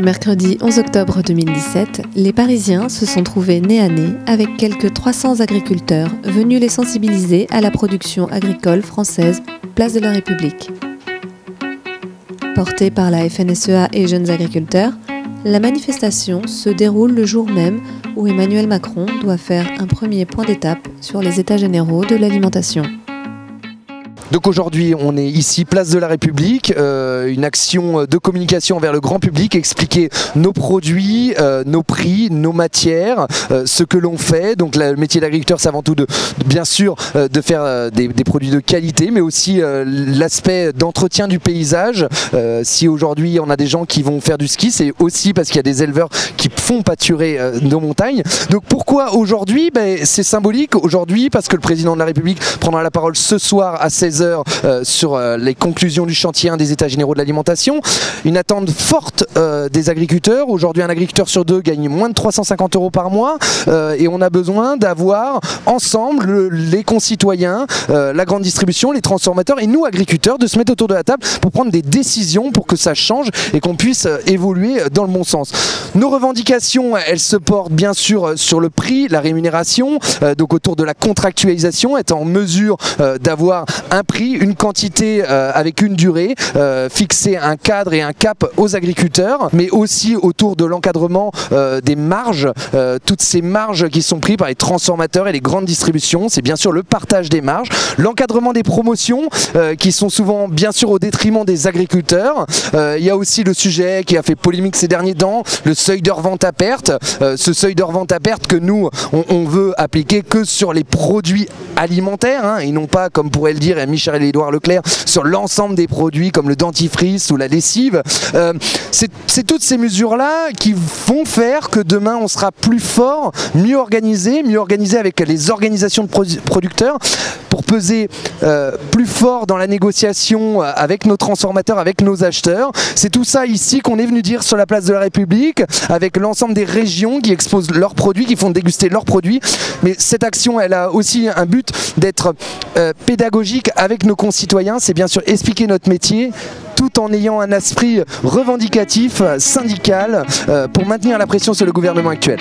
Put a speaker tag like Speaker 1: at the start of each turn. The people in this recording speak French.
Speaker 1: Mercredi 11 octobre 2017, les Parisiens se sont trouvés nez à nez avec quelques 300 agriculteurs venus les sensibiliser à la production agricole française, place de la République. Portée par la FNSEA et Jeunes Agriculteurs, la manifestation se déroule le jour même où Emmanuel Macron doit faire un premier point d'étape sur les États généraux de l'alimentation.
Speaker 2: Donc aujourd'hui on est ici place de la République, une action de communication vers le grand public, expliquer nos produits, nos prix, nos matières, ce que l'on fait. Donc le métier d'agriculteur c'est avant tout bien sûr de faire des produits de qualité, mais aussi l'aspect d'entretien du paysage. Si aujourd'hui on a des gens qui vont faire du ski, c'est aussi parce qu'il y a des éleveurs qui font pâturer nos montagnes. Donc pourquoi aujourd'hui? C'est symbolique aujourd'hui parce que le président de la République prendra la parole ce soir à 16h sur les conclusions du chantier 1 des États généraux de l'alimentation. Une attente forte des agriculteurs. Aujourd'hui un agriculteur sur deux gagne moins de 350 € par mois et on a besoin d'avoir ensemble les concitoyens, la grande distribution, les transformateurs et nous agriculteurs de se mettre autour de la table pour prendre des décisions pour que ça change et qu'on puisse évoluer dans le bon sens. Nos revendications, elles se portent bien sûr sur le prix, la rémunération, donc autour de la contractualisation, être en mesure d'avoir un prix, une quantité avec une durée, fixer un cadre et un cap aux agriculteurs, mais aussi autour de l'encadrement des marges, toutes ces marges qui sont prises par les transformateurs et les grandes distributions. C'est bien sûr le partage des marges, l'encadrement des promotions qui sont souvent bien sûr au détriment des agriculteurs. Il y a aussi le sujet qui a fait polémique ces derniers temps, le seuil de revente à perte, ce seuil de revente à perte que nous on veut appliquer que sur les produits alimentaires et non pas comme pourrait le dire Michel-Édouard Leclerc sur l'ensemble des produits comme le dentifrice ou la lessive. C'est toutes ces mesures-là qui vont faire que demain on sera plus fort, mieux organisé avec les organisations de producteurs pour peser plus fort dans la négociation avec nos transformateurs, avec nos acheteurs. C'est tout ça ici qu'on est venu dire sur la place de la République avec l'ensemble des régions qui exposent leurs produits, qui font déguster leurs produits. Mais cette action, elle a aussi un but d'être pédagogique avec nos concitoyens, c'est bien sûr expliquer notre métier tout en ayant un esprit revendicatif, syndical, pour maintenir la pression sur le gouvernement actuel.